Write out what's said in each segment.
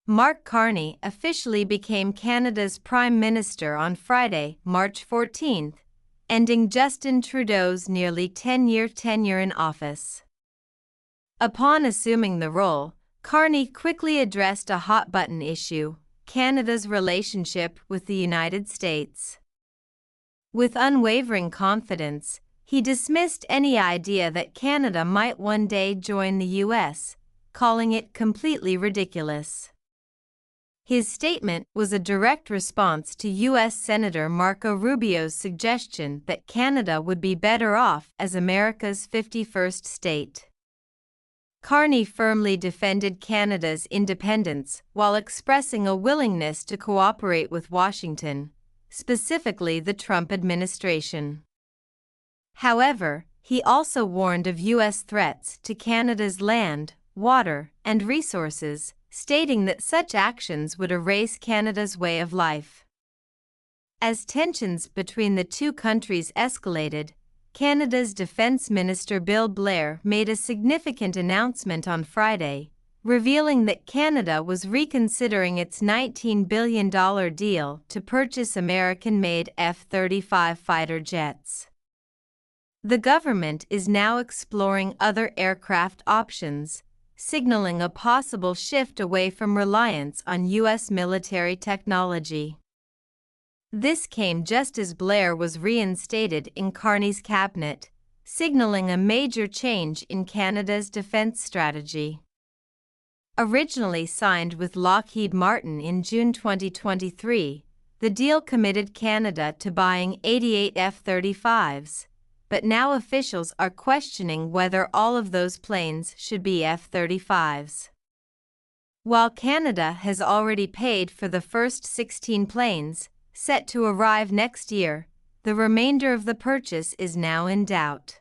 Mark Carney officially became Canada's Prime Minister on Friday, March 14, ending Justin Trudeau's nearly 10-year tenure in office. Upon assuming the role, Carney quickly addressed a hot-button issue: Canada's relationship with the United States. With unwavering confidence, he dismissed any idea that Canada might one day join the U.S., calling it completely ridiculous. His statement was a direct response to U.S. Senator Marco Rubio's suggestion that Canada would be better off as America's 51st state. Carney firmly defended Canada's independence while expressing a willingness to cooperate with Washington, specifically the Trump administration. However, he also warned of U.S. threats to Canada's land, water, and resources, stating that such actions would erase Canada's way of life. As tensions between the two countries escalated, Canada's Defence Minister Bill Blair made a significant announcement on Friday, revealing that Canada was reconsidering its $19 billion deal to purchase American-made F-35 fighter jets. The government is now exploring other aircraft options, signaling a possible shift away from reliance on U.S. military technology. This came just as Blair was reinstated in Carney's cabinet, signaling a major change in Canada's defense strategy. Originally signed with Lockheed Martin in June 2023, the deal committed Canada to buying 88 F-35s, but now officials are questioning whether all of those planes should be F-35s. While Canada has already paid for the first 16 planes, set to arrive next year, the remainder of the purchase is now in doubt.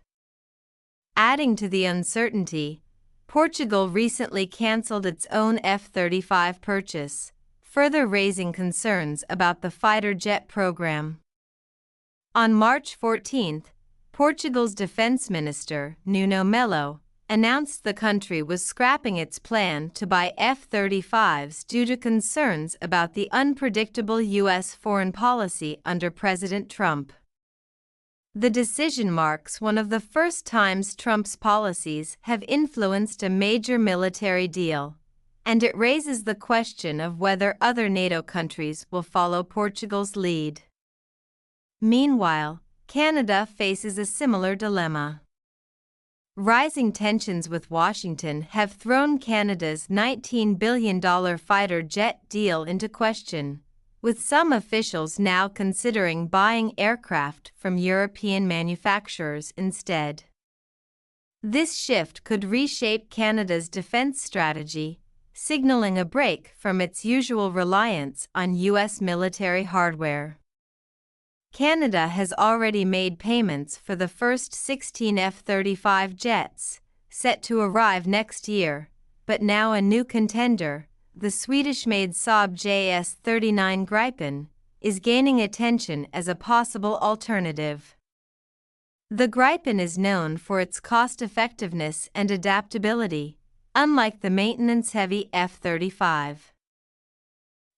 Adding to the uncertainty, Portugal recently cancelled its own F-35 purchase, further raising concerns about the fighter jet program. On March 14, Portugal's defense minister, Nuno Melo, announced the country was scrapping its plan to buy F-35s due to concerns about the unpredictable U.S. foreign policy under President Trump. The decision marks one of the first times Trump's policies have influenced a major military deal, and it raises the question of whether other NATO countries will follow Portugal's lead. Meanwhile, Canada faces a similar dilemma. Rising tensions with Washington have thrown Canada's $19 billion fighter jet deal into question, with some officials now considering buying aircraft from European manufacturers instead. This shift could reshape Canada's defense strategy, signaling a break from its usual reliance on U.S. military hardware. Canada has already made payments for the first 16 F-35 jets, set to arrive next year, but now a new contender, the Swedish-made Saab JS-39 Gripen, is gaining attention as a possible alternative. The Gripen is known for its cost-effectiveness and adaptability, unlike the maintenance-heavy F-35.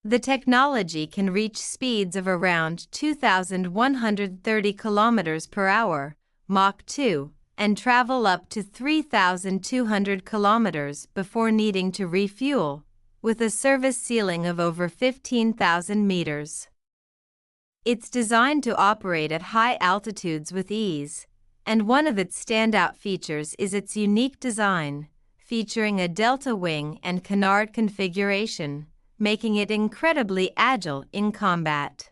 The technology can reach speeds of around 2,130 km per hour, Mach 2, and travel up to 3,200 km before needing to refuel, with a service ceiling of over 15,000 meters. It's designed to operate at high altitudes with ease, and one of its standout features is its unique design, featuring a delta wing and canard configuration, making it incredibly agile in combat.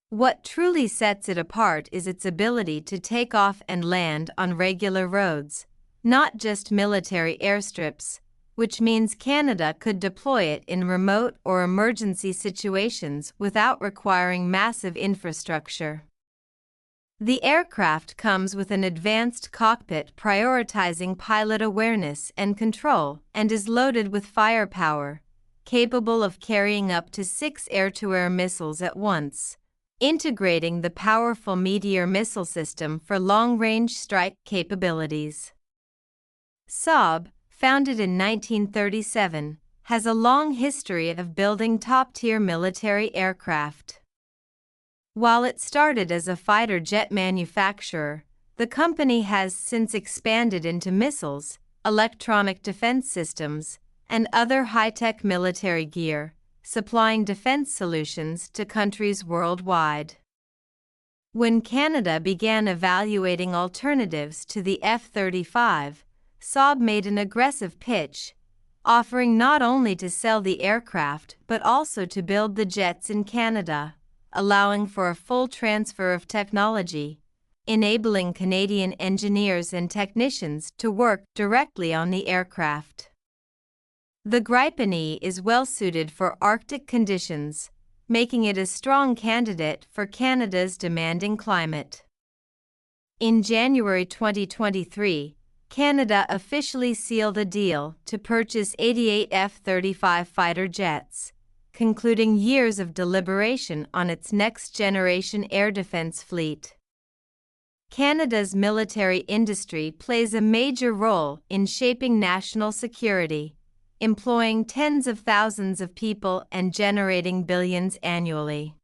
What truly sets it apart is its ability to take off and land on regular roads, not just military airstrips, which means Canada could deploy it in remote or emergency situations without requiring massive infrastructure. The aircraft comes with an advanced cockpit prioritizing pilot awareness and control and is loaded with firepower, capable of carrying up to 6 air-to-air missiles at once, integrating the powerful Meteor missile system for long-range strike capabilities. Saab, founded in 1937, has a long history of building top-tier military aircraft. While it started as a fighter jet manufacturer, the company has since expanded into missiles, electronic defense systems, and other high-tech military gear, supplying defense solutions to countries worldwide. When Canada began evaluating alternatives to the F-35, Saab made an aggressive pitch, offering not only to sell the aircraft but also to build the jets in Canada, allowing for a full transfer of technology, enabling Canadian engineers and technicians to work directly on the aircraft. The Gripen is well suited for Arctic conditions, making it a strong candidate for Canada's demanding climate. In January 2023, Canada officially sealed a deal to purchase 88 F-35 fighter jets, concluding years of deliberation on its next-generation air defense fleet. Canada's military industry plays a major role in shaping national security, employing tens of thousands of people and generating billions annually.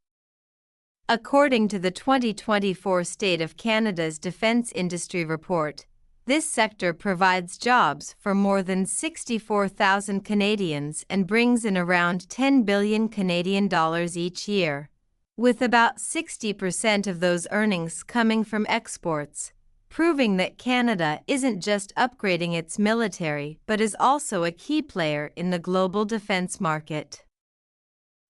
According to the 2024 State of Canada's Defence Industry Report, this sector provides jobs for more than 64,000 Canadians and brings in around 10 billion Canadian dollars each year, with about 60% of those earnings coming from exports, proving that Canada isn't just upgrading its military but is also a key player in the global defense market.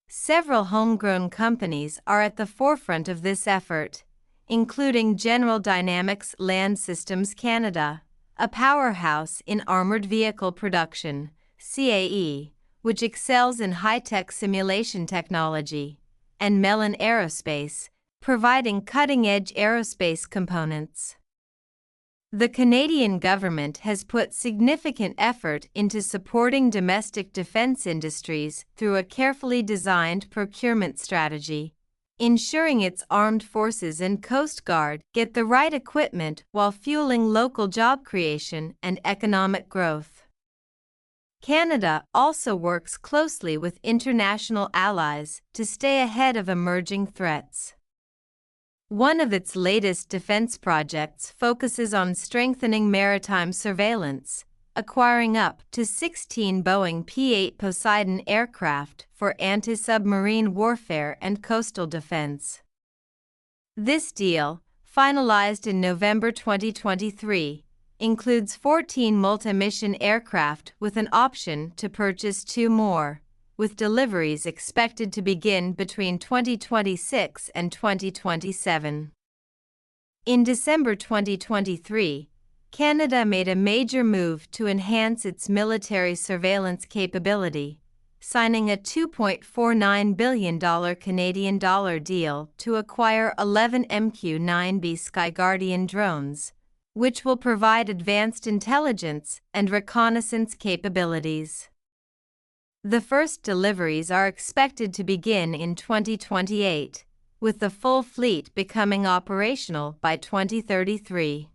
Several homegrown companies are at the forefront of this effort, including General Dynamics Land Systems Canada, a powerhouse in armored vehicle production, CAE, which excels in high-tech simulation technology, and Mellon Aerospace, providing cutting-edge aerospace components. The Canadian government has put significant effort into supporting domestic defense industries through a carefully designed procurement strategy, ensuring its armed forces and Coast Guard get the right equipment while fueling local job creation and economic growth. Canada also works closely with international allies to stay ahead of emerging threats. One of its latest defense projects focuses on strengthening maritime surveillance, acquiring up to 16 Boeing P-8 Poseidon aircraft for anti-submarine warfare and coastal defense. This deal, finalized in November 2023, includes 14 multi-mission aircraft with an option to purchase 2 more, with deliveries expected to begin between 2026 and 2027. In December 2023, Canada made a major move to enhance its military surveillance capability, signing a $2.49 billion Canadian dollar deal to acquire 11 MQ-9B Sky Guardian drones, which will provide advanced intelligence and reconnaissance capabilities. The first deliveries are expected to begin in 2028, with the full fleet becoming operational by 2033.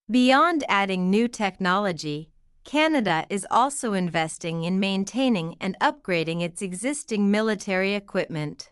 Beyond adding new technology, Canada is also investing in maintaining and upgrading its existing military equipment.